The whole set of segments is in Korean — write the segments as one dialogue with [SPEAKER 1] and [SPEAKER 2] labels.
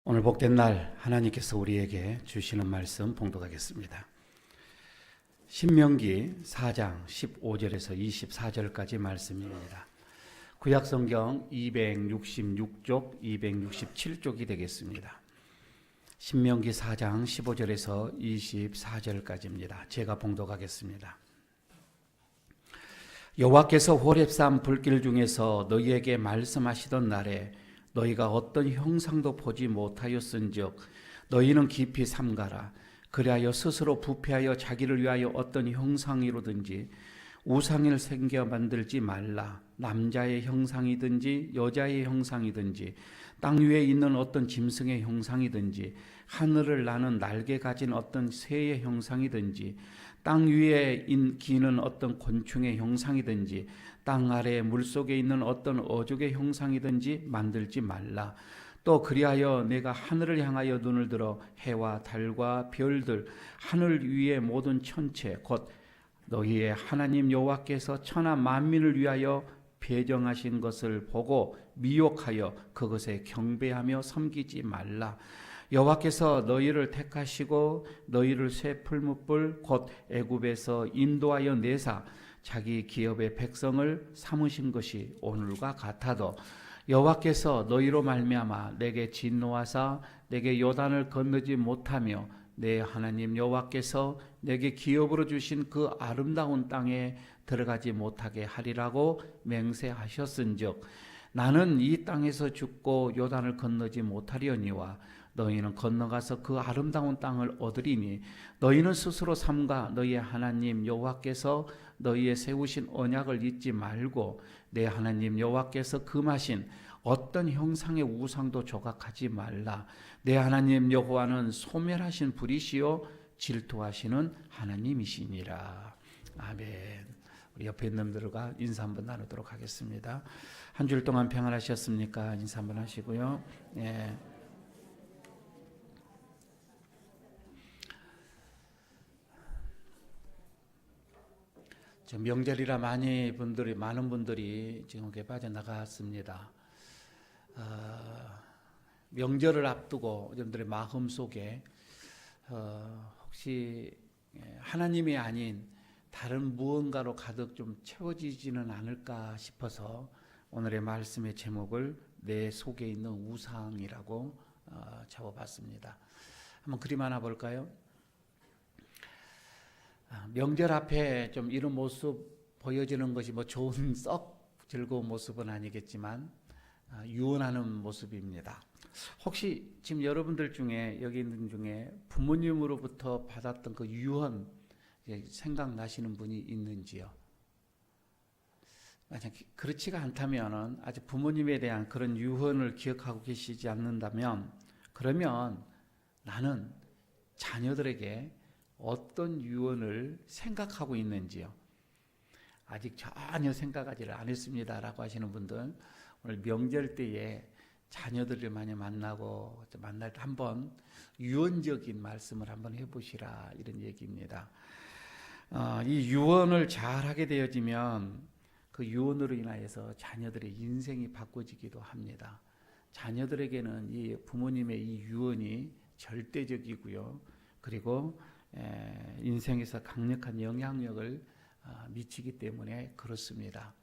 [SPEAKER 1] 오늘 복된 날 하나님께서 우리에게 주시는 말씀 봉독하겠습니다. 신명기 4장 15절에서 24절까지 말씀입니다. 구약성경 266쪽, 267쪽이 되겠습니다. 신명기 4장 15절에서 24절까지입니다. 제가 봉독하겠습니다. 여호와께서 호렙산 불길 중에서 너희에게 말씀하시던 날에 너희가 어떤 형상도 보지 못하였은즉 너희는 깊이 삼가라. 그리하여 스스로 부패하여 자기를 위하여 어떤 형상이로든지 우상을 생겨 만들지 말라. 남자의 형상이든지 여자의 형상이든지 땅 위에 있는 어떤 짐승의 형상이든지 하늘을 나는 날개 가진 어떤 새의 형상이든지 땅 위에 기는 어떤 곤충의 형상이든지 땅 아래 물속에 있는 어떤 어족의 형상이든지 만들지 말라. 또 그리하여 내가 하늘을 향하여 눈을 들어 해와 달과 별들 하늘 위의 모든 천체 곧 너희의 하나님 여호와께서 천하 만민을 위하여 배정하신 것을 보고 미혹하여 그것에 경배하며 섬기지 말라. 여호와께서 너희를 택하시고 너희를 새 풀무불 곧 애굽에서 인도하여 내사 자기 기업의 백성을 삼으신 것이 오늘과 같아도 여호와께서 너희로 말미암아 내게 진노하사 내게 요단을 건너지 못하며 내 하나님 여호와께서 내게 기업으로 주신 그 아름다운 땅에 들어가지 못하게 하리라고 맹세하셨은즉 나는 이 땅에서 죽고 요단을 건너지 못하려니와 너희는 건너가서 그 아름다운 땅을 얻으리니 너희는 스스로 삼가 너희의 하나님 여호와께서 너희의 세우신 언약을 잊지 말고 내 하나님 여호와께서 금하신 어떤 형상의 우상도 조각하지 말라. 내 하나님 여호와는 소멸하신 불이시요 질투하시는 하나님이시니라. 아멘. 우리 옆에 있는 분들과 인사 한번 나누도록 하겠습니다. 한 주일 동안 평안하셨습니까? 인사 한번 하시고요. 예. 명절이라 많은 분들이 지금 빠져나갔습니다. 명절을 앞두고 여러분들의 마음 속에 혹시 하나님이 아닌 다른 무언가로 가득 좀 채워지지는 않을까 싶어서 오늘의 말씀의 제목을 내 속에 있는 우상이라고 잡아봤습니다. 한번 그림 하나 볼까요? 명절 앞에 좀 이런 모습 보여지는 것이 뭐 좋은 썩 즐거운 모습은 아니겠지만 유언하는 모습입니다. 혹시 지금 여러분들 중에 여기 있는 중에 부모님으로부터 받았던 그 유언 생각나시는 분이 있는지요? 만약 그렇지가 않다면 아직 부모님에 대한 그런 유언을 기억하고 계시지 않는다면 그러면 나는 자녀들에게 어떤 유언을 생각하고 있는지요? 아직 전혀 생각하지를 않았습니다 라고 하시는 분들 오늘 명절 때에 자녀들을 많이 만날 때 한번 유언적인 말씀을 한번 해보시라 이런 얘기입니다. 이 유언을 잘 하게 되어지면 그 유언으로 인하여서 자녀들의 인생이 바꿔지기도 합니다. 자녀들에게는 이 부모님의 이 유언이 절대적이고요. 그리고 인생에서 강력한 영향력을 미치기 때문에 그렇습니다.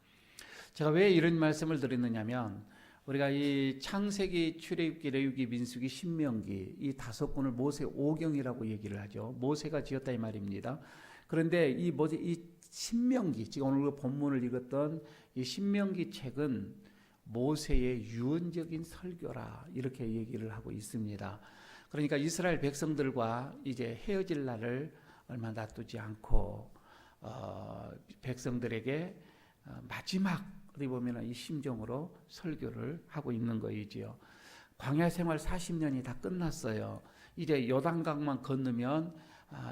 [SPEAKER 1] 제가 왜 이런 말씀을 드렸느냐면 우리가 이 창세기, 출애굽기, 레위기, 민수기, 신명기 이 5권을 모세 5경이라고 얘기를 하죠. 모세가 지었다 이 말입니다. 그런데 이 신명기, 지금 오늘 본문을 읽었던 이 신명기 책은 모세의 유언적인 설교라 이렇게 얘기를 하고 있습니다. 그러니까 이스라엘 백성들과 이제 헤어질 날을 얼마 놔두지 않고 백성들에게 마지막 어디 보면 이 심정으로 설교를 하고 있는 거이지요. 광야 생활 40년이 다 끝났어요. 이제 요단강만 건너면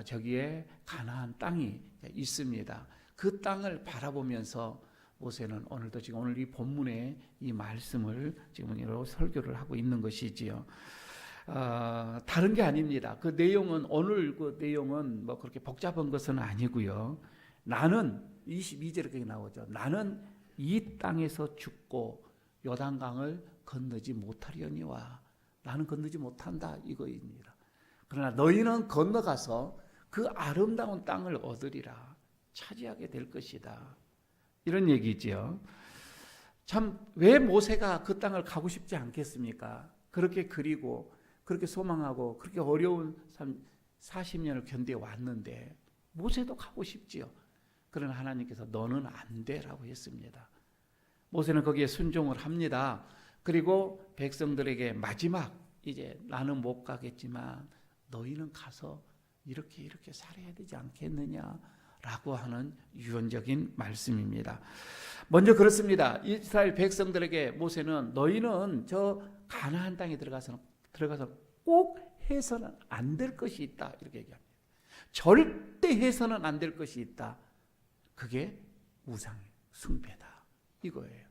[SPEAKER 1] 저기에 가나안 땅이 있습니다. 그 땅을 바라보면서 모세는 오늘 이 본문의 이 말씀을 지금 설교를 하고 있는 것이지요. 다른 게 아닙니다. 그 내용은 오늘 그 내용은 뭐 그렇게 복잡한 것은 아니고요. 나는 22절에 나오죠. 나는 이 땅에서 죽고 요단강을 건너지 못하려니와 나는 건너지 못한다 이거입니다. 그러나 너희는 건너가서 그 아름다운 땅을 얻으리라. 차지하게 될 것이다. 이런 얘기죠. 참 왜 모세가 그 땅을 가고 싶지 않겠습니까? 그렇게 그리고 그렇게 소망하고 그렇게 어려운 40년을 견뎌왔는데 모세도 가고 싶지요. 그러나 하나님께서 너는 안 돼라고 했습니다. 모세는 거기에 순종을 합니다. 그리고 백성들에게 마지막 이제 나는 못 가겠지만 너희는 가서 이렇게 살아야 되지 않겠느냐라고 하는 유언적인 말씀입니다. 먼저 그렇습니다. 이스라엘 백성들에게 모세는 너희는 저 가나안 땅에 들어가서 꼭 해서는 안 될 것이 있다 이렇게 얘기합니다. 절대 해서는 안 될 것이 있다. 그게 우상 숭배다 이거예요.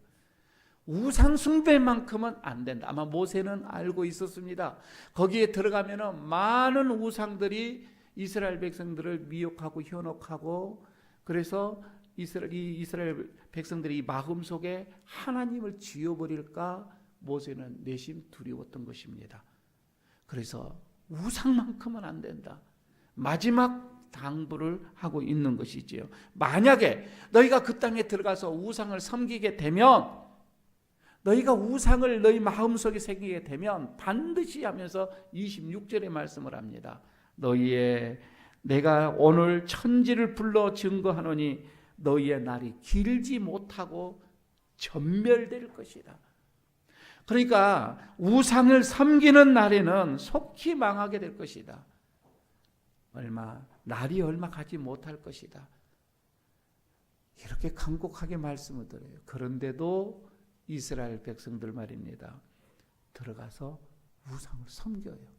[SPEAKER 1] 우상 숭배만큼은 안 된다. 아마 모세는 알고 있었습니다. 거기에 들어가면은 많은 우상들이 이스라엘 백성들을 미혹하고 현혹하고, 그래서 이스라엘 백성들이 마음 속에 하나님을 지워버릴까 모세는 내심 두려웠던 것입니다. 그래서 우상만큼은 안 된다. 마지막 당부를 하고 있는 것이지요. 만약에 너희가 그 땅에 들어가서 우상을 섬기게 되면, 너희가 우상을 너희 마음속에 새기게 되면 반드시 하면서 26절에 말씀을 합니다. 내가 오늘 천지를 불러 증거하노니 너희의 날이 길지 못하고 전멸될 것이다. 그러니까 우상을 섬기는 날에는 속히 망하게 될 것이다. 날이 얼마 가지 못할 것이다. 이렇게 간곡하게 말씀을 드려요. 그런데도 이스라엘 백성들 말입니다. 들어가서 우상을 섬겨요.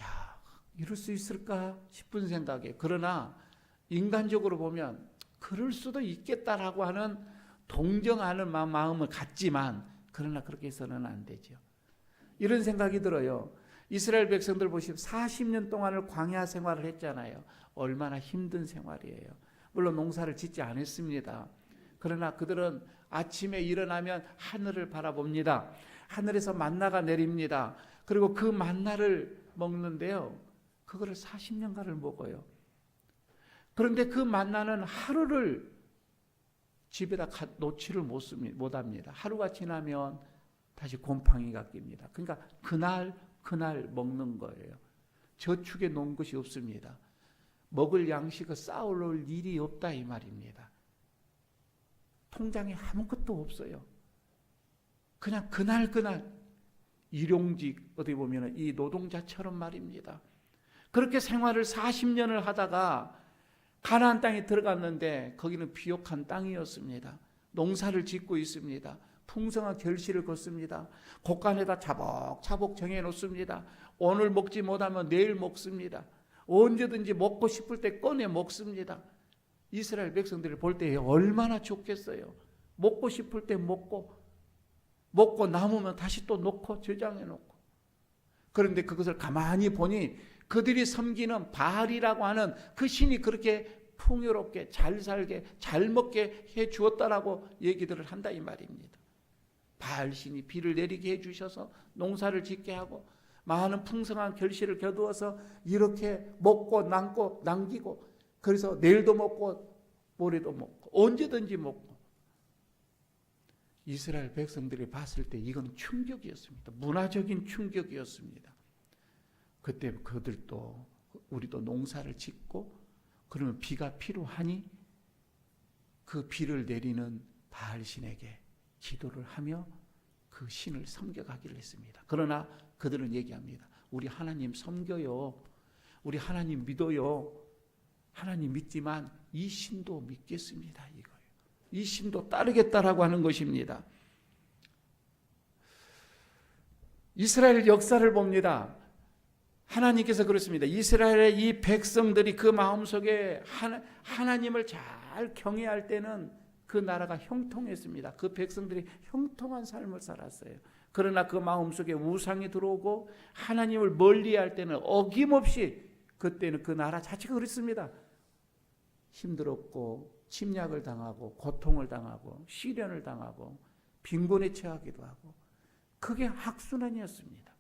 [SPEAKER 1] 야, 이럴 수 있을까 싶은 생각에, 그러나 인간적으로 보면 그럴 수도 있겠다라고 하는 동정하는 마음을 갖지만, 그러나 그렇게 해서는 안 되죠. 이런 생각이 들어요. 이스라엘 백성들 보시면 40년 동안을 광야 생활을 했잖아요. 얼마나 힘든 생활이에요. 물론 농사를 짓지 않았습니다. 그러나 그들은 아침에 일어나면 하늘을 바라봅니다. 하늘에서 만나가 내립니다. 그리고 그 만나를 먹는데요, 그거를 40년간을 먹어요. 그런데 그 만나는 하루를 집에다 놓지를 못합니다. 하루가 지나면 다시 곰팡이가 낍니다. 그러니까 그날 먹는 거예요. 저축해 놓은 것이 없습니다. 먹을 양식을 쌓아놓을 일이 없다 이 말입니다. 통장에 아무것도 없어요. 그냥 그날 일용직, 어디 보면 이 노동자처럼 말입니다. 그렇게 생활을 40년을 하다가 가나안 땅에 들어갔는데 거기는 비옥한 땅이었습니다. 농사를 짓고 있습니다. 풍성한 결실을 걷습니다. 곳간에다 차곡차곡 정해놓습니다. 오늘 먹지 못하면 내일 먹습니다. 언제든지 먹고 싶을 때 꺼내 먹습니다. 이스라엘 백성들을 볼 때 얼마나 좋겠어요. 먹고 싶을 때 먹고 남으면 다시 또 놓고 저장해 놓고. 그런데 그것을 가만히 보니 그들이 섬기는 바알이라고 하는 그 신이 그렇게 풍요롭게 잘 살게 잘 먹게 해 주었다라고 얘기들을 한다 이 말입니다. 바알 신이 비를 내리게 해 주셔서 농사를 짓게 하고 많은 풍성한 결실을 거두어서 이렇게 먹고 남고 남기고, 그래서 내일도 먹고 모레도 먹고 언제든지 먹고. 이스라엘 백성들이 봤을 때 이건 충격이었습니다. 문화적인 충격이었습니다. 그때 그들도 우리도 농사를 짓고 그러면 비가 필요하니 그 비를 내리는 바알 신에게 기도를 하며 그 신을 섬겨가기를 했습니다. 그러나 그들은 얘기합니다. 우리 하나님 섬겨요. 우리 하나님 믿어요. 하나님 믿지만 이 신도 믿겠습니다 이거예요. 이 신도 따르겠다라고 하는 것입니다. 이스라엘 역사를 봅니다. 하나님께서 그렇습니다. 이스라엘의 이 백성들이 그 마음속에 하나님을 잘 경외할 때는 그 나라가 형통했습니다. 그 백성들이 형통한 삶을 살았어요. 그러나 그 마음속에 우상이 들어오고 하나님을 멀리할 때는 어김없이 그때는 그 나라 자체가 그렇습니다. 힘들었고 침략을 당하고 고통을 당하고 시련을 당하고 빈곤에 처하기도 하고, 그게 악순환이었습니다.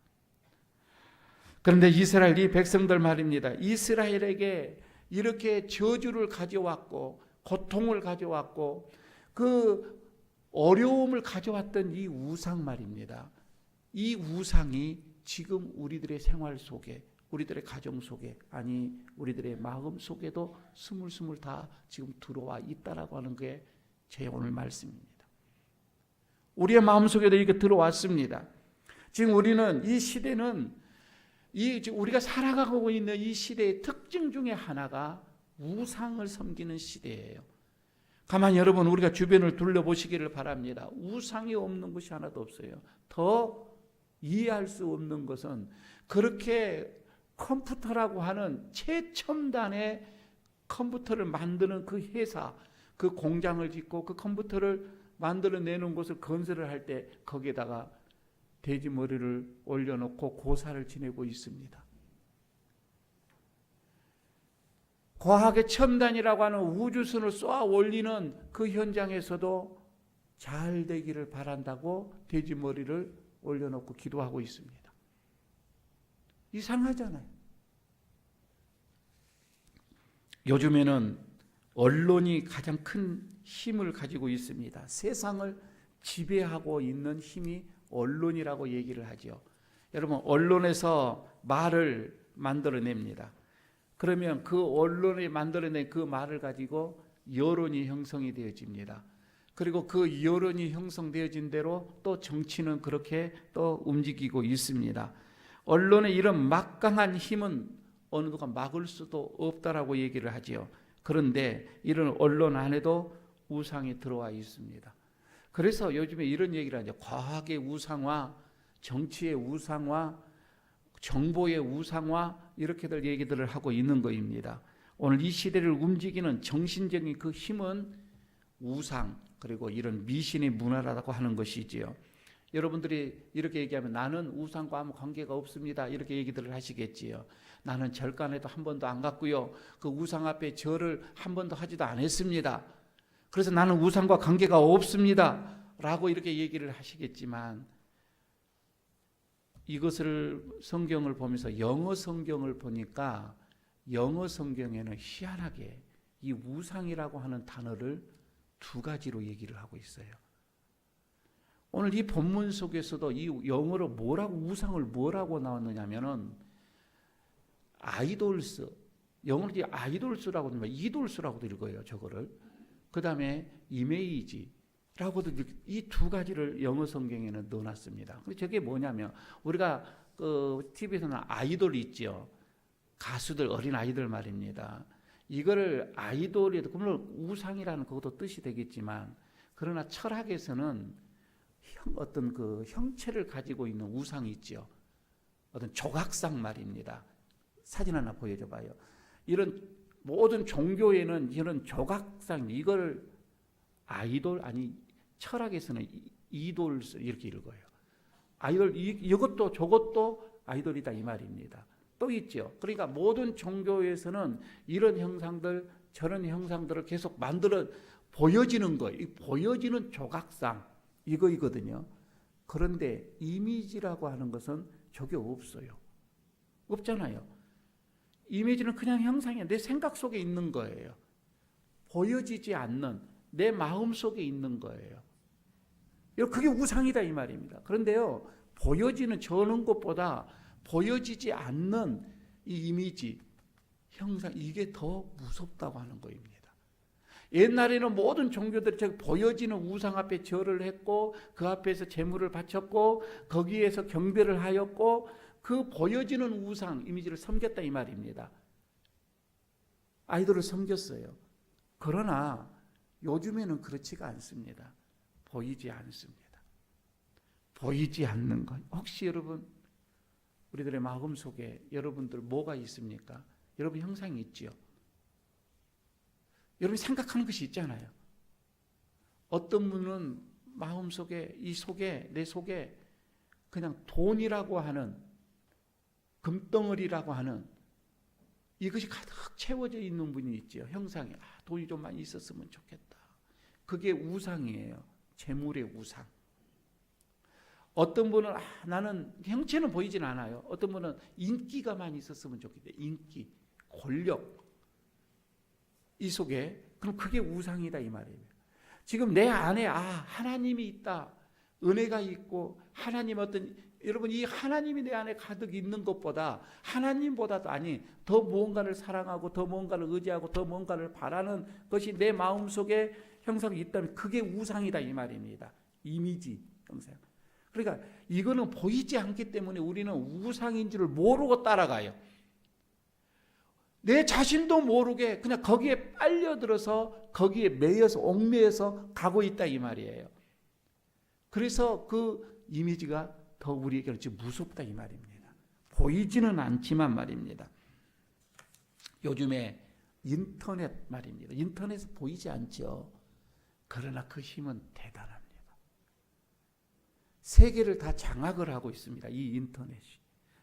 [SPEAKER 1] 그런데 이스라엘 이 백성들 말입니다. 이스라엘에게 이렇게 저주를 가져왔고 고통을 가져왔고 그 어려움을 가져왔던 이 우상 말입니다. 이 우상이 지금 우리들의 생활 속에, 우리들의 가정 속에, 아니 우리들의 마음 속에도 스물스물 다 지금 들어와 있다라고 하는 게 제 오늘 말씀입니다. 우리의 마음 속에도 이게 들어왔습니다. 지금 우리는 이 시대는 우리가 살아가고 있는 이 시대의 특징 중에 하나가 우상을 섬기는 시대예요. 가만히 여러분 우리가 주변을 둘러보시기를 바랍니다. 우상이 없는 것이 하나도 없어요. 더 이해할 수 없는 것은 그렇게 컴퓨터라고 하는 최첨단의 컴퓨터를 만드는 그 회사, 그 공장을 짓고 그 컴퓨터를 만들어내는 곳을 건설을 할 때 거기에다가 돼지 머리를 올려놓고 고사를 지내고 있습니다. 과학의 첨단이라고 하는 우주선을 쏘아 올리는 그 현장에서도 잘 되기를 바란다고 돼지 머리를 올려놓고 기도하고 있습니다. 이상하잖아요. 요즘에는 언론이 가장 큰 힘을 가지고 있습니다. 세상을 지배하고 있는 힘이 언론이라고 얘기를 하죠. 여러분 언론에서 말을 만들어냅니다. 그러면 그 언론이 만들어낸 그 말을 가지고 여론이 형성이 되어집니다. 그리고 그 여론이 형성되어진 대로 또 정치는 그렇게 또 움직이고 있습니다. 언론의 이런 막강한 힘은 어느 누가 막을 수도 없다라고 얘기를 하지요. 그런데 이런 언론 안에도 우상이 들어와 있습니다. 그래서 요즘에 이런 얘기를 하죠. 과학의 우상화, 정치의 우상화, 정보의 우상화 이렇게들 얘기들을 하고 있는 것입니다. 오늘 이 시대를 움직이는 정신적인 그 힘은 우상 그리고 이런 미신의 문화라고 하는 것이지요. 여러분들이 이렇게 얘기하면 나는 우상과 아무 관계가 없습니다. 이렇게 얘기들을 하시겠지요. 나는 절간에도 한 번도 안 갔고요. 그 우상 앞에 절을 한 번도 하지도 않았습니다. 그래서 나는 우상과 관계가 없습니다. 라고 이렇게 얘기를 하시겠지만 이것을 성경을 보면서 영어 성경을 보니까 영어 성경에는 희한하게 이 우상이라고 하는 단어를 두 가지로 얘기를 하고 있어요. 오늘 이 본문 속에서도 이 영어로 우상을 뭐라고 나왔느냐면은 아이돌스, 영어로 아이돌스라고 하면 이돌스라고도 읽어요. 저거를. 그 다음에 이메이지라고도 이 두 가지를 영어 성경에는 넣어놨습니다. 저게 뭐냐면 우리가 그 TV에서는 아이돌 있죠. 가수들, 어린 아이들 말입니다. 이거를 아이돌이라도 물론 우상이라는 그것도 뜻이 되겠지만 그러나 철학에서는 어떤 그 형체를 가지고 있는 우상이 있죠. 어떤 조각상 말입니다. 사진 하나 보여줘 봐요. 이런 모든 종교에는 이런 조각상 이걸 아이돌 아니 철학에서는 이돌 이렇게 읽어요. 아이돌 이것도 저것도 아이돌이다 이 말입니다. 또 있죠. 그러니까 모든 종교에서는 이런 형상들 저런 형상들을 계속 만들어 보여지는 거, 이 보여지는 조각상 이거이거든요. 그런데 이미지라고 하는 것은 저게 없어요. 없잖아요. 이미지는 그냥 형상이야. 내 생각 속에 있는 거예요. 보여지지 않는 내 마음 속에 있는 거예요. 그게 우상이다 이 말입니다. 그런데요, 보여지는 저는 것보다 보여지지 않는 이 이미지, 형상 이게 더 무섭다고 하는 거입니다. 옛날에는 모든 종교들이 보여지는 우상 앞에 절을 했고 그 앞에서 제물을 바쳤고 거기에서 경배를 하였고 그 보여지는 우상 이미지를 섬겼다 이 말입니다. 아이돌을 섬겼어요. 그러나 요즘에는 그렇지가 않습니다. 보이지 않습니다. 보이지 않는 것. 혹시 여러분 우리들의 마음 속에 여러분들 뭐가 있습니까? 여러분 형상이 있지요. 여러분이 생각하는 것이 있잖아요. 어떤 분은 마음속에 내 속에 그냥 돈이라고 하는 금덩어리라고 하는 이것이 가득 채워져 있는 분이 있죠. 형상이 돈이 좀 많이 있었으면 좋겠다. 그게 우상이에요. 재물의 우상. 어떤 분은 나는 형체는 보이진 않아요. 어떤 분은 인기가 많이 있었으면 좋겠대. 인기, 권력 이 속에 그럼 그게 우상이다 이 말이에요. 지금 내 안에 하나님이 있다. 은혜가 있고 하나님 여러분 이 하나님이 내 안에 가득 있는 것보다 하나님보다도 더 무언가를 사랑하고 더 무언가를 의지하고 더 무언가를 바라는 것이 내 마음속에 형성이 있다면 그게 우상이다 이 말입니다. 이미지 형상. 그러니까 이거는 보이지 않기 때문에 우리는 우상인 줄을 모르고 따라가요. 내 자신도 모르게 그냥 거기에 빨려들어서 거기에 매여서 얽매여서 가고 있다 이 말이에요. 그래서 그 이미지가 더 우리에게 무섭다 이 말입니다. 보이지는 않지만 말입니다. 요즘에 인터넷 말입니다. 인터넷은 보이지 않죠. 그러나 그 힘은 대단합니다. 세계를 다 장악을 하고 있습니다. 이 인터넷이.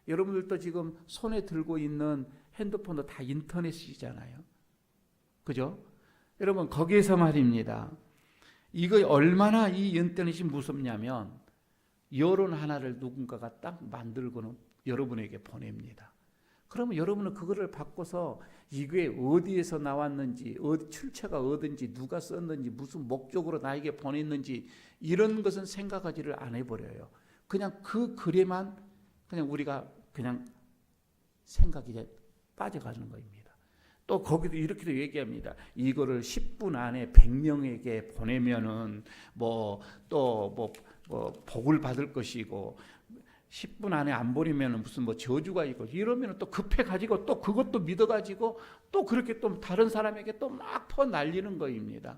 [SPEAKER 1] 여러분들도 지금 손에 들고 있는 핸드폰도 다 인터넷이잖아요. 그죠? 여러분 거기에서 말입니다. 이거 얼마나 이 인터넷이 무섭냐면 여론 하나를 누군가가 딱 만들고는 여러분에게 보냅니다. 그러면 여러분은 그거를 바꿔서 이게 어디에서 나왔는지 출처가 어딘지 누가 썼는지 무슨 목적으로 나에게 보냈는지 이런 것은 생각하지를 안 해버려요. 그냥 그 글에만 그냥 우리가 그냥 생각이 빠져가는 겁니다. 또 거기도 이렇게도 얘기합니다. 이거를 10분 안에 100명에게 보내면은 복을 받을 것이고 10분 안에 안 보내면 무슨 저주가 있고 이러면 또 급해가지고 또 그것도 믿어가지고 또 그렇게 또 다른 사람에게 또 막 퍼날리는 거입니다.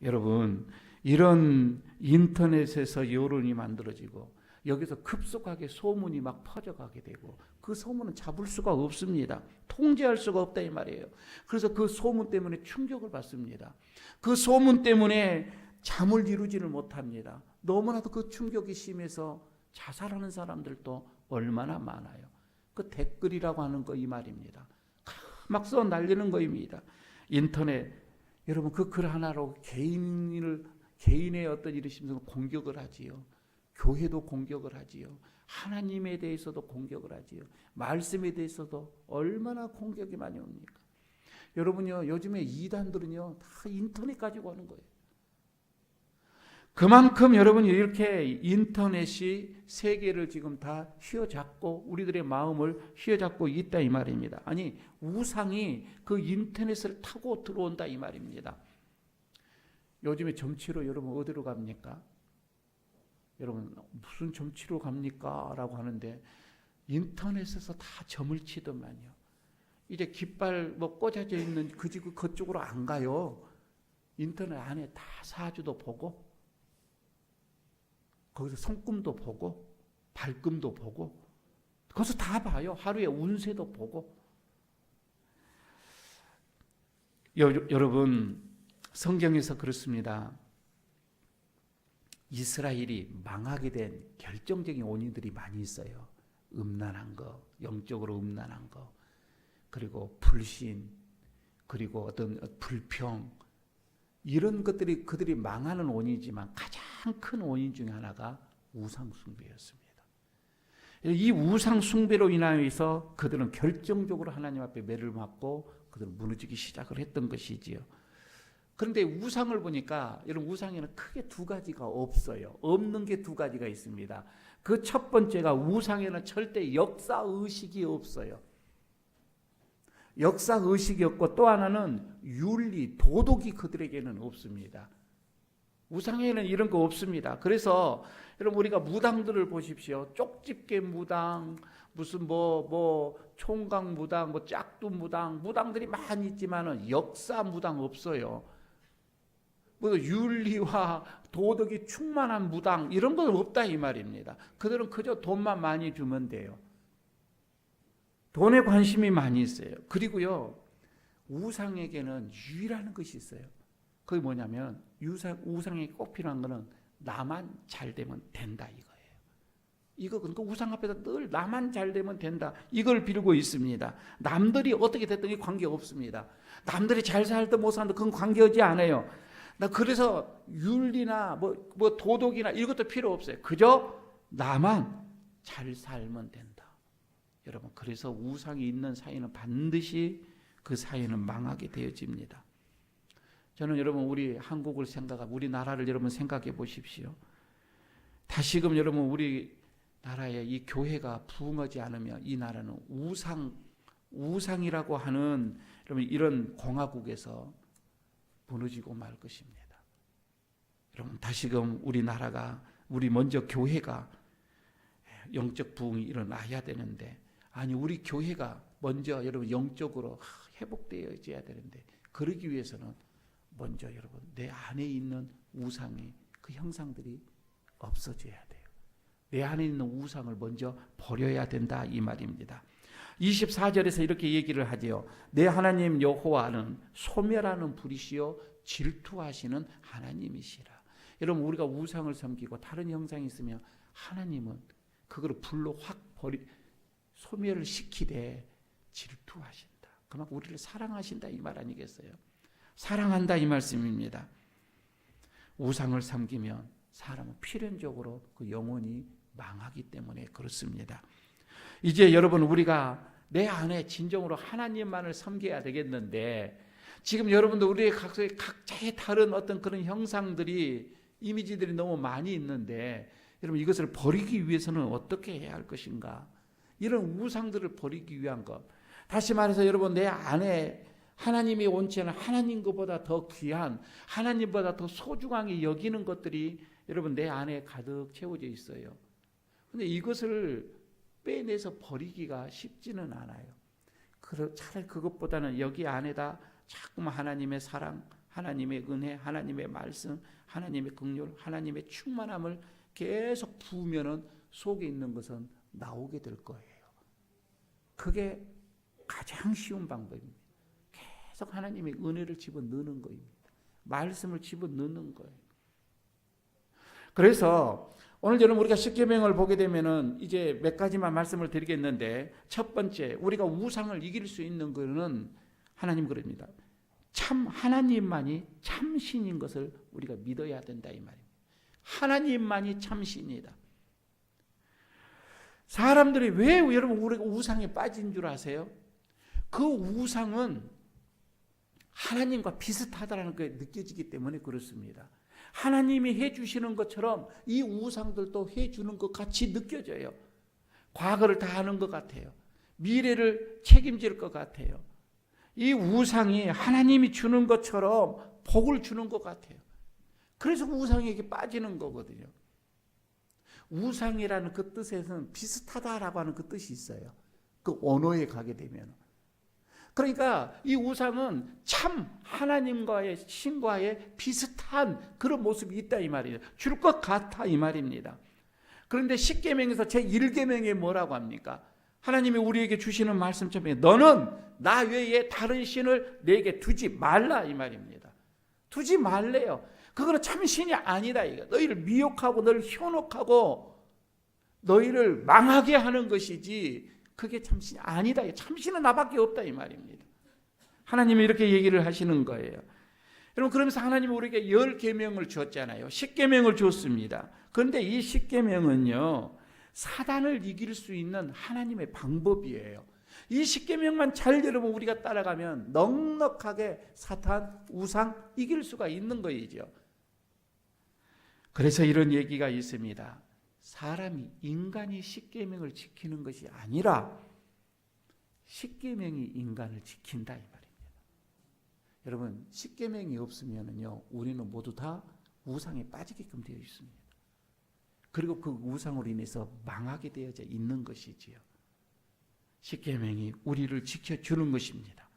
[SPEAKER 1] 여러분 이런 인터넷에서 여론이 만들어지고 여기서 급속하게 소문이 막 퍼져가게 되고 그 소문은 잡을 수가 없습니다. 통제할 수가 없다 이 말이에요. 그래서 그 소문 때문에 충격을 받습니다. 그 소문 때문에 잠을 이루지를 못합니다. 너무나도 그 충격이 심해서 자살하는 사람들도 얼마나 많아요. 그 댓글이라고 하는 거 이 말입니다. 막 써 날리는 거입니다. 인터넷 여러분 그 글 하나로 개인의 어떤 이러시면서 공격을 하지요. 교회도 공격을 하지요. 하나님에 대해서도 공격을 하지요. 말씀에 대해서도 얼마나 공격이 많이 옵니까? 여러분요 요즘에 이단들은요 다 인터넷 가지고 하는 거예요. 그만큼 여러분이 이렇게 인터넷이 세계를 지금 다 휘어잡고 우리들의 마음을 휘어잡고 있다 이 말입니다. 아니 우상이 그 인터넷을 타고 들어온다 이 말입니다. 요즘에 점치러 여러분 어디로 갑니까? 여러분 무슨 점치러 갑니까? 라고 하는데 인터넷에서 다 점을 치더만요. 이제 깃발 꽂아져 있는 그쪽으로 안 가요. 인터넷 안에 다 사주도 보고 거기서 손금도 보고 발금도 보고 거기서 다 봐요. 하루에 운세도 보고. 여러분 성경에서 그렇습니다. 이스라엘이 망하게 된 결정적인 원인들이 많이 있어요. 음란한 거, 영적으로 음란한 거, 그리고 불신, 그리고 어떤 불평 이런 것들이 그들이 망하는 원인이지만 가장 큰 원인 중에 하나가 우상 숭배였습니다. 이 우상 숭배로 인하여서 그들은 결정적으로 하나님 앞에 매를 맞고 그들은 무너지기 시작을 했던 것이지요. 그런데 우상을 보니까 여러분 우상에는 크게 두 가지가 없어요. 없는 게 두 가지가 있습니다. 그 첫 번째가 우상에는 절대 역사의식이 없어요. 역사의식이 없고 또 하나는 윤리, 도덕이 그들에게는 없습니다. 우상에는 이런 거 없습니다. 그래서 여러분 우리가 무당들을 보십시오. 쪽집게 무당, 무슨 총각 무당, 짝두 무당, 무당들이 많이 있지만은 역사 무당 없어요. 윤리와 도덕이 충만한 무당 이런 건 없다 이 말입니다. 그들은 그저 돈만 많이 주면 돼요. 돈에 관심이 많이 있어요. 그리고요 우상에게는 유일한 것이 있어요. 그게 뭐냐면 우상에게 꼭 필요한 거는 나만 잘 되면 된다 이거예요. 그러니까 우상 앞에서 늘 나만 잘 되면 된다 이걸 빌고 있습니다. 남들이 어떻게 됐든 관계 없습니다. 남들이 잘 살든 못 살든 그건 관계하지 않아요. 나 그래서 윤리나 도덕이나 이것도 필요 없어요. 그저 나만 잘 살면 된다. 여러분, 그래서 우상이 있는 사회는 반드시 그 사회는 망하게 되어집니다. 저는 여러분 우리 한국을 생각하고 우리나라를 여러분 생각해 보십시오. 다시금 여러분 우리나라의 이 교회가 부흥하지 않으면 이 나라는 우상이라고 하는 여러분 이런 공화국에서 무너지고 말 것입니다. 여러분 다시금 우리나라가 우리 먼저 교회가 영적 부흥이 일어나야 되는데 아니 우리 교회가 먼저 여러분 영적으로 회복되어져야 되는데 그러기 위해서는 먼저 여러분 내 안에 있는 우상의 그 형상들이 없어져야 돼요. 내 안에 있는 우상을 먼저 버려야 된다 이 말입니다. 24절에서 이렇게 얘기를 하지요. 내 하나님 여호와는 소멸하는 불이시요 질투하시는 하나님이시라. 여러분 우리가 우상을 섬기고 다른 형상이 있으면 하나님은 그걸 불로 확 소멸을 시키되 질투하신다. 그만큼 우리를 사랑하신다 이 말 아니겠어요? 사랑한다 이 말씀입니다. 우상을 섬기면 사람은 필연적으로 그 영혼이 망하기 때문에 그렇습니다. 이제 여러분 우리가 내 안에 진정으로 하나님만을 섬겨야 되겠는데 지금 여러분도 우리의 각자의 다른 어떤 그런 형상들이 이미지들이 너무 많이 있는데 여러분 이것을 버리기 위해서는 어떻게 해야 할 것인가? 이런 우상들을 버리기 위한 것. 다시 말해서 여러분 내 안에 하나님이 원치 않은 하나님 것보다 더 귀한 하나님보다 더 소중하게 여기는 것들이 여러분 내 안에 가득 채워져 있어요. 그런데 이것을 빼내서 버리기가 쉽지는 않아요. 차라리 그것보다는 여기 안에다 자꾸만 하나님의 사랑, 하나님의 은혜, 하나님의 말씀, 하나님의 긍휼, 하나님의 충만함을 계속 부으면은 속에 있는 것은 나오게 될 거예요. 그게 가장 쉬운 방법입니다. 계속 하나님의 은혜를 집어넣는 거입니다. 말씀을 집어넣는 거예요. 그래서 오늘 여러분 우리가 십계명을 보게 되면은 이제 몇 가지만 말씀을 드리겠는데 첫 번째 우리가 우상을 이길 수 있는 것은 하나님 그럽니다. 참 하나님만이 참신인 것을 우리가 믿어야 된다 이 말입니다. 하나님만이 참신이다. 사람들이 왜 여러분 우리가 우상에 빠진 줄 아세요? 그 우상은 하나님과 비슷하다는 게 느껴지기 때문에 그렇습니다. 하나님이 해주시는 것처럼 이 우상들도 해주는 것 같이 느껴져요. 과거를 다 아는 것 같아요. 미래를 책임질 것 같아요. 이 우상이 하나님이 주는 것처럼 복을 주는 것 같아요. 그래서 우상에게 빠지는 거거든요. 우상이라는 그 뜻에서는 비슷하다라고 하는 그 뜻이 있어요. 그 언어에 가게 되면. 그러니까 이 우상은 참 하나님과의 신과의 비슷한 그런 모습이 있다 이 말이에요. 줄 것 같아 이 말입니다. 그런데 십계명에서 제1계명에 뭐라고 합니까? 하나님이 우리에게 주시는 말씀처럼 너는 나 외에 다른 신을 내게 두지 말라 이 말입니다. 두지 말래요. 그거는 참 신이 아니다 이거. 너희를 미혹하고 너를 현혹하고 너희를 망하게 하는 것이지 그게 참신이 아니다. 참신은 나밖에 없다 이 말입니다. 하나님이 이렇게 얘기를 하시는 거예요. 여러분 그러면서 하나님이 우리에게 10계명을 주었잖아요. 10계명을 줬습니다. 그런데 이 10계명은요. 사단을 이길 수 있는 하나님의 방법이에요. 이 10계명만 잘 여러분 우리가 따라가면 넉넉하게 사탄, 우상 이길 수가 있는 거이죠. 그래서 이런 얘기가 있습니다. 사람이 인간이 10계명을 지키는 것이 아니라 10계명이 인간을 지킨다 이 말입니다. 여러분 10계명이 없으면요 우리는 모두 다 우상에 빠지게끔 되어 있습니다. 그리고 그 우상으로 인해서 망하게 되어져 있는 것이지요. 10계명이 우리를 지켜주는 것입니다.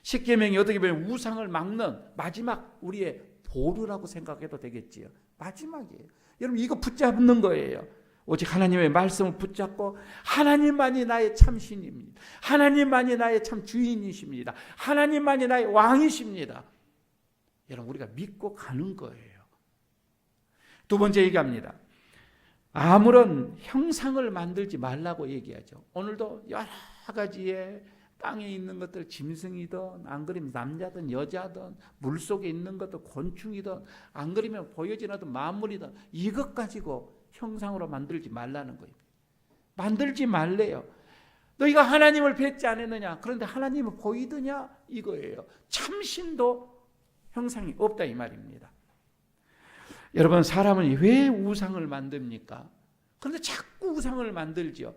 [SPEAKER 1] 10계명이 어떻게 보면 우상을 막는 마지막 우리의 보루라고 생각해도 되겠지요. 마지막이에요. 여러분 이거 붙잡는 거예요. 오직 하나님의 말씀을 붙잡고 하나님만이 나의 참신입니다. 하나님만이 나의 참 주인이십니다. 하나님만이 나의 왕이십니다. 여러분 우리가 믿고 가는 거예요. 두 번째 얘기합니다. 아무런 형상을 만들지 말라고 얘기하죠. 오늘도 여러 가지의 땅에 있는 것들 짐승이든 안 그러면 남자든 여자든 물속에 있는 것도 곤충이든 안 그러면 보여지는 만물이든 이것 가지고 형상으로 만들지 말라는 거예요. 만들지 말래요. 너희가 하나님을 뵙지 않았느냐? 그런데 하나님은 보이더냐? 이거예요. 참신도 형상이 없다 이 말입니다. 여러분, 사람은 왜 우상을 만듭니까? 그런데 자꾸 우상을 만들죠.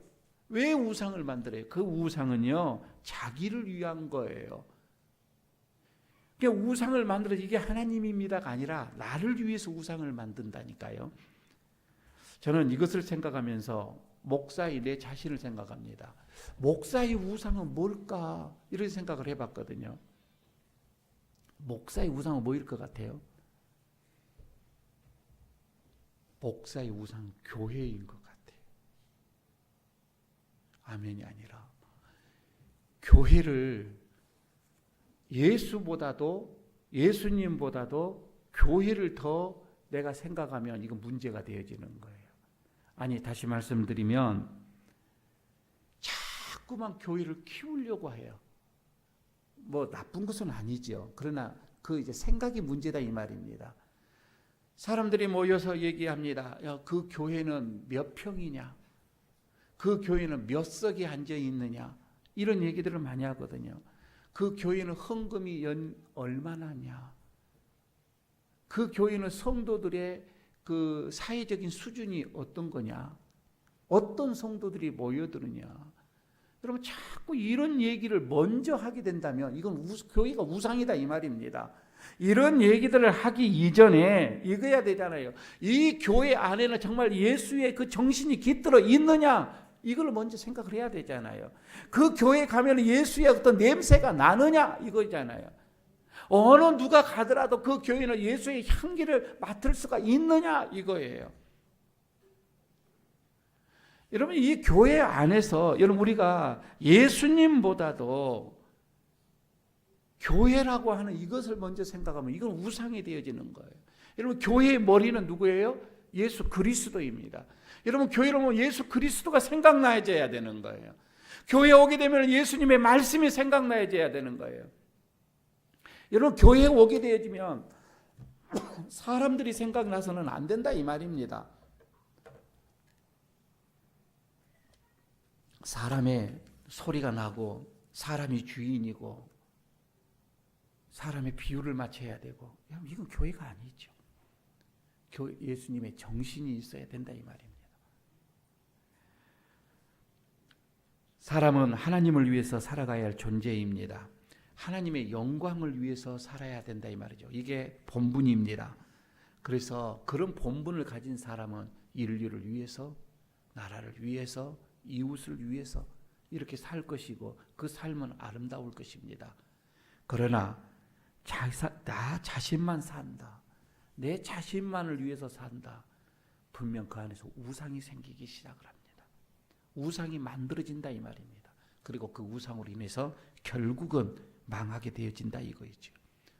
[SPEAKER 1] 왜 우상을 만들어요? 그 우상은요, 자기를 위한 거예요. 그러니까 우상을 만들어 이게 하나님입니다가 아니라 나를 위해서 우상을 만든다니까요. 저는 이것을 생각하면서 목사의 내 자신을 생각합니다. 목사의 우상은 뭘까? 이런 생각을 해봤거든요. 목사의 우상은 뭐일 것 같아요? 목사의 우상은 교회인 것 같아요. 아멘이 아니라 교회를 예수님보다도 교회를 더 내가 생각하면 이건 문제가 되어지는 거예요. 아니, 다시 말씀드리면 자꾸만 교회를 키우려고 해요. 뭐 나쁜 것은 아니죠. 그러나 그 이제 생각이 문제다 이 말입니다. 사람들이 모여서 얘기합니다. 야, 그 교회는 몇 평이냐? 그 교회는 몇 석이 앉아 있느냐? 이런 얘기들을 많이 하거든요. 그 교회는 헌금이 얼마나냐? 그 교회는 성도들의 그 사회적인 수준이 어떤 거냐? 어떤 성도들이 모여드느냐? 여러분, 자꾸 이런 얘기를 먼저 하게 된다면 이건 교회가 우상이다 이 말입니다. 이런 얘기들을 하기 이전에 이거야 되잖아요. 이 교회 안에는 정말 예수의 그 정신이 깃들어 있느냐? 이걸 먼저 생각을 해야 되잖아요. 그 교회 가면 예수의 어떤 냄새가 나느냐? 이거잖아요. 어느 누가 가더라도 그 교회는 예수의 향기를 맡을 수가 있느냐? 이거예요. 여러분, 이 교회 안에서 여러분 우리가 예수님보다도 교회라고 하는 이것을 먼저 생각하면 이건 우상이 되어지는 거예요. 여러분, 교회의 머리는 누구예요? 예수 그리스도입니다. 여러분, 교회로 오면 예수 그리스도가 생각나야 되는 거예요. 교회에 오게 되면 예수님의 말씀이 생각나야 되는 거예요. 여러분, 교회에 오게 되어지면 사람들이 생각나서는 안 된다 이 말입니다. 사람의 소리가 나고 사람이 주인이고 사람의 비율을 맞춰야 되고, 이건 교회가 아니죠. 예수님의 정신이 있어야 된다 이 말입니다. 사람은 하나님을 위해서 살아가야 할 존재입니다. 하나님의 영광을 위해서 살아야 된다 이 말이죠. 이게 본분입니다. 그래서 그런 본분을 가진 사람은 인류를 위해서, 나라를 위해서, 이웃을 위해서 이렇게 살 것이고 그 삶은 아름다울 것입니다. 그러나 나 자신만 산다, 내 자신만을 위해서 산다, 분명 그 안에서 우상이 생기기 시작을 합니다. 우상이 만들어진다 이 말입니다. 그리고 그 우상으로 인해서 결국은 망하게 되어진다 이거이죠.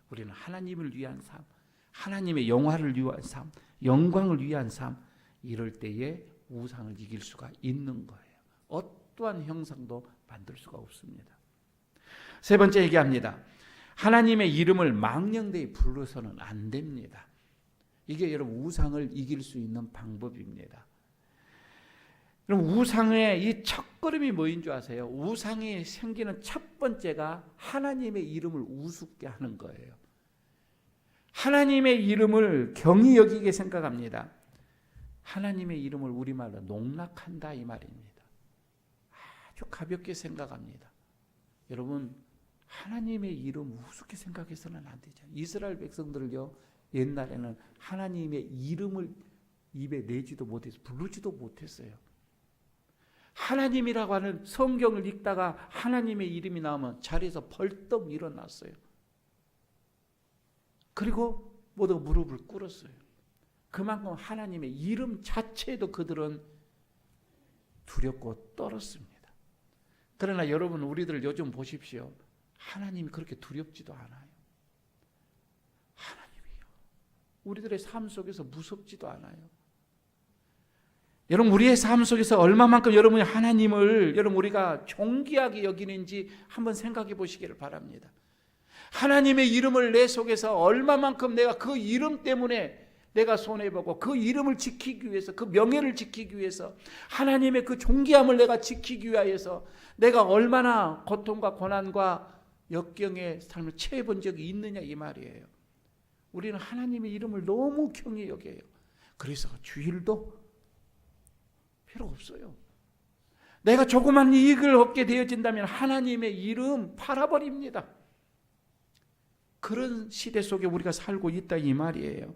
[SPEAKER 1] 우리는 하나님을 위한 삶, 하나님의 영화를 위한 삶, 영광을 위한 삶, 이럴 때에 우상을 이길 수가 있는 거예요. 어떠한 형상도 만들 수가 없습니다. 세 번째 얘기합니다. 하나님의 이름을 망령되이 불러서는 안 됩니다. 이게 여러분 우상을 이길 수 있는 방법입니다. 그럼 우상의 이 첫걸음이 뭐인 줄 아세요? 우상이 생기는 첫 번째가 하나님의 이름을 우습게 하는 거예요. 하나님의 이름을 경히 여기게 생각합니다. 하나님의 이름을 우리말로 농락한다 이 말입니다. 아주 가볍게 생각합니다. 여러분, 하나님의 이름 우습게 생각해서는 안 되죠. 이스라엘 백성들요, 옛날에는 하나님의 이름을 입에 내지도 못해서 부르지도 못했어요. 하나님이라고 하는 성경을 읽다가 하나님의 이름이 나오면 자리에서 벌떡 일어났어요. 그리고 모두 무릎을 꿇었어요. 그만큼 하나님의 이름 자체에도 그들은 두렵고 떨었습니다. 그러나 여러분, 우리들 요즘 보십시오. 하나님이 그렇게 두렵지도 않아요. 하나님이요, 우리들의 삶 속에서 무섭지도 않아요. 여러분, 우리의 삶 속에서 얼마만큼 여러분이 하나님을 우리가 존귀하게 여기는지 한번 생각해 보시기를 바랍니다. 하나님의 이름을 내 속에서 얼마만큼 내가 그 이름 때문에 내가 손해보고 그 이름을 지키기 위해서, 그 명예를 지키기 위해서, 하나님의 그 존귀함을 내가 지키기 위하여서 내가 얼마나 고통과 고난과 역경의 삶을 처해 본 적이 있느냐 이 말이에요. 우리는 하나님의 이름을 너무 경히 여겨요. 그래서 주일도 필요 없어요. 내가 조그만 이익을 얻게 되어진다면 하나님의 이름 팔아버립니다. 그런 시대 속에 우리가 살고 있다 이 말이에요.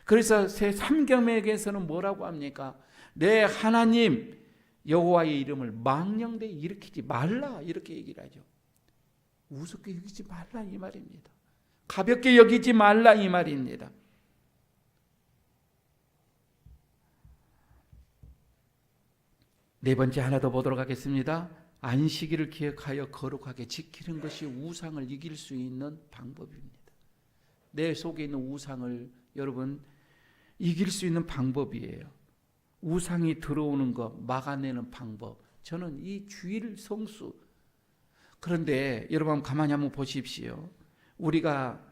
[SPEAKER 1] 그래서 새 삼경맥에서는 뭐라고 합니까? 내 하나님 여호와의 이름을 망령되이 일으키지 말라 이렇게 얘기를 하죠. 우습게 여기지 말라 이 말입니다. 가볍게 여기지 말라 이 말입니다. 네 번째 하나 더 보도록 하겠습니다. 안식일을 기억하여 거룩하게 지키는 것이 우상을 이길 수 있는 방법입니다. 내 속에 있는 우상을 여러분 이길 수 있는 방법이에요. 우상이 들어오는 것 막아내는 방법. 저는 이 주일 성수. 그런데 여러분 가만히 한번 보십시오. 우리가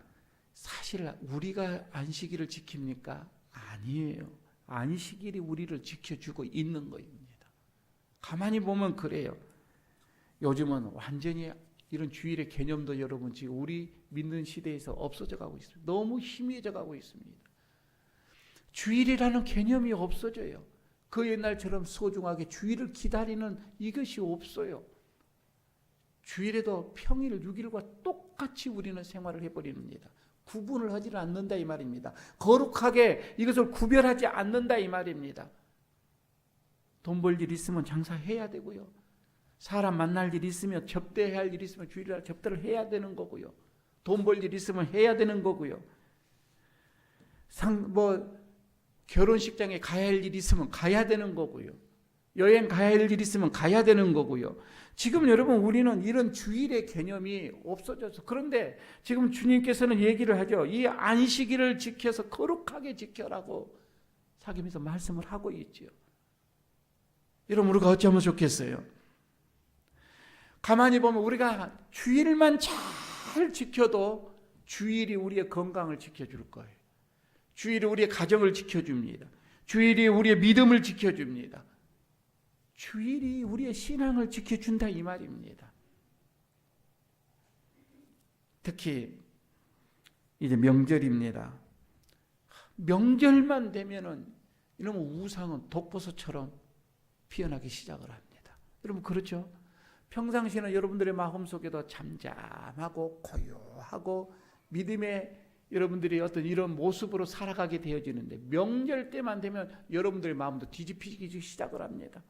[SPEAKER 1] 안식일을 지킵니까? 아니에요. 안식일이 우리를 지켜주고 있는 것입니다. 가만히 보면 그래요. 요즘은 완전히 이런 주일의 개념도 여러분 지금 우리 믿는 시대에서 없어져 가고 있습니다. 너무 희미해져 가고 있습니다. 주일이라는 개념이 없어져요. 그 옛날처럼 소중하게 주일을 기다리는 이것이 없어요. 주일에도 평일 6일과 똑같이 우리는 생활을 해버립니다. 구분을 하지 않는다 이 말입니다. 거룩하게 이것을 구별하지 않는다 이 말입니다. 돈 벌 일 있으면 장사해야 되고요. 사람 만날 일 있으면 접대해야 할 일 있으면 주일날 접대를 해야 되는 거고요. 돈 벌 일 있으면 해야 되는 거고요. 결혼식장에 가야 할 일 있으면 가야 되는 거고요. 여행 가야 할 일 있으면 가야 되는 거고요. 지금 여러분 우리는 이런 주일의 개념이 없어져서, 그런데 지금 주님께서는 얘기를 하죠. 이 안식일을 지켜서 거룩하게 지켜라고 사김에서 말씀을 하고 있죠. 여러분 우리가 어쩌면 좋겠어요? 가만히 보면 우리가 주일만 잘 지켜도 주일이 우리의 건강을 지켜줄 거예요. 주일이 우리의 가정을 지켜줍니다. 주일이 우리의 믿음을 지켜줍니다. 주일이 우리의 신앙을 지켜준다 이 말입니다. 특히 이제 명절입니다. 명절만 되면은 이놈의 우상은 독버섯처럼 피어나기 시작을 합니다. 여러분 그렇죠? 평상시에는 여러분들의 마음속에도 잠잠하고 고요하고 믿음의 여러분들이 어떤 이런 모습으로 살아가게 되어지는데, 명절 때만 되면 여러분들의 마음도 뒤집히기 시작을 합니다.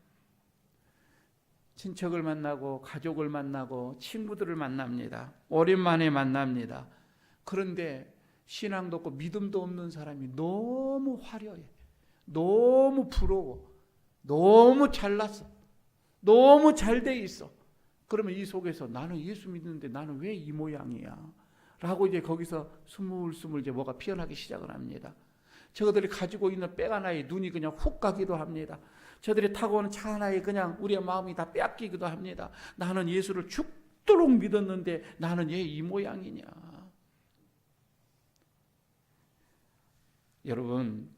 [SPEAKER 1] 친척을 만나고 가족을 만나고 친구들을 만납니다. 오랜만에 만납니다. 그런데 신앙도 없고 믿음도 없는 사람이 너무 화려해, 너무 부러워, 너무 잘났어, 너무 잘 돼 있어. 그러면 이 속에서 나는 예수 믿는데 나는 왜 이 모양이야? 라고 이제 거기서 스물스물 이제 뭐가 피어나기 시작을 합니다. 저들이 가지고 있는 백 하나에 눈이 그냥 훅 가기도 합니다. 저들이 타고 오는 차 하나에 그냥 우리의 마음이 다 빼앗기기도 합니다. 나는 예수를 죽도록 믿었는데 나는 왜 이 모양이냐? 여러분,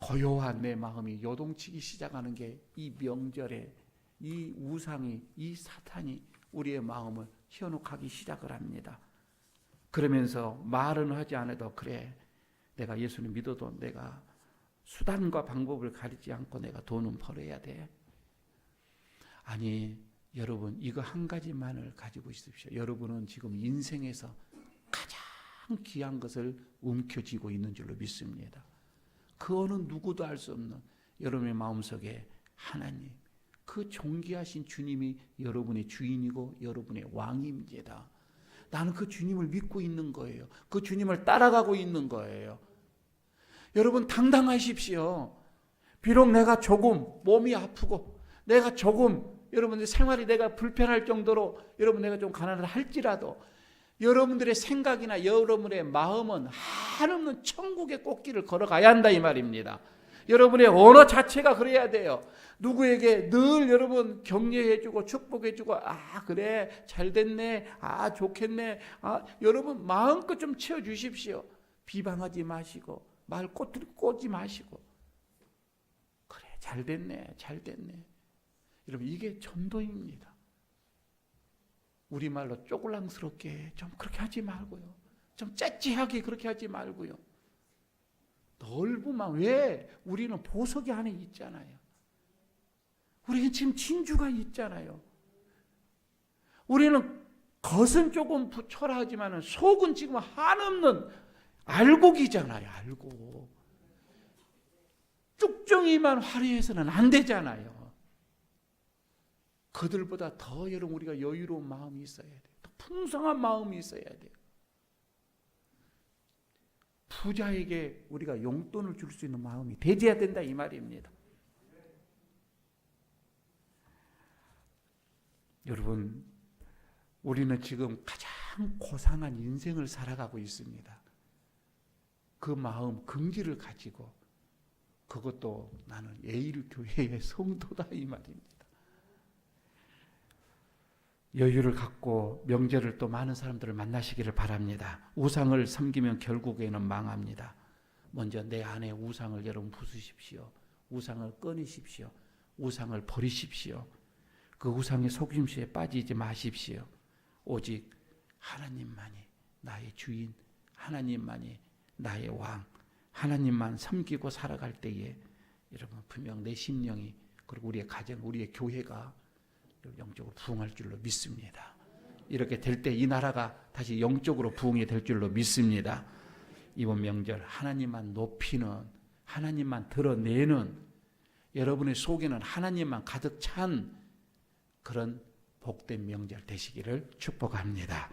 [SPEAKER 1] 고요한 내 마음이 요동치기 시작하는 게 이 명절에 이 우상이, 이 사탄이 우리의 마음을 현혹하기 시작을 합니다. 그러면서 말은 하지 않아도, 그래, 내가 예수를 믿어도 내가 수단과 방법을 가리지 않고 내가 돈은 벌어야 돼. 아니, 여러분 이거 한 가지만을 가지고 있으십시오. 여러분은 지금 인생에서 가장 귀한 것을 움켜쥐고 있는 줄로 믿습니다. 그 어느 누구도 알 수 없는 여러분의 마음속에 하나님, 그 존귀하신 주님이 여러분의 주인이고 여러분의 왕입니다. 나는 그 주님을 믿고 있는 거예요. 그 주님을 따라가고 있는 거예요. 여러분 당당하십시오. 비록 내가 조금 몸이 아프고 내가 조금 여러분들 생활이 내가 불편할 정도로 여러분 내가 좀 가난하다 할지라도 여러분들의 생각이나 여러분의 마음은 한없는 천국의 꽃길을 걸어가야 한다 이 말입니다. 여러분의 언어 자체가 그래야 돼요. 누구에게 늘 여러분 격려해주고 축복해주고, 아 그래 잘됐네, 아 좋겠네, 아 여러분 마음껏 좀 채워주십시오. 비방하지 마시고 말 꼬투리 꼬지 마시고 그래 잘 됐네 잘 됐네. 여러분 이게 전도입니다. 우리말로 쪼글랑스럽게 좀 그렇게 하지 말고요. 좀 째찌하게 그렇게 하지 말고요. 넓은 마음. 왜? 우리는 보석이 안에 있잖아요. 우리는 지금 진주가 있잖아요. 우리는 겉은 조금 초라하지만 속은 지금 한없는 알곡이잖아요. 알곡. 쭉정이만 화려해서는 안 되잖아요. 그들보다 더 여러분 우리가 여유로운 마음이 있어야 돼요. 더 풍성한 마음이 있어야 돼요. 부자에게 우리가 용돈을 줄 수 있는 마음이 되져야 된다 이 말입니다. 여러분 우리는 지금 가장 고상한 인생을 살아가고 있습니다. 그 마음 긍지를 가지고 그것도 나는 예일교회의 성도다 이 말입니다. 여유를 갖고 명절을 또 많은 사람들을 만나시기를 바랍니다. 우상을 섬기면 결국에는 망합니다. 먼저 내 안에 우상을 여러분 부수십시오. 우상을 꺼내십시오. 우상을 버리십시오. 그 우상의 속임수에 빠지지 마십시오. 오직 하나님만이 나의 주인, 하나님만이 나의 왕, 하나님만 섬기고 살아갈 때에 여러분 분명 내 심령이 그리고 우리의 가정, 우리의 교회가 영적으로 부흥할 줄로 믿습니다. 이렇게 될 때 이 나라가 다시 영적으로 부흥이 될 줄로 믿습니다. 이번 명절 하나님만 높이는, 하나님만 드러내는, 여러분의 속에는 하나님만 가득 찬 그런 복된 명절 되시기를 축복합니다.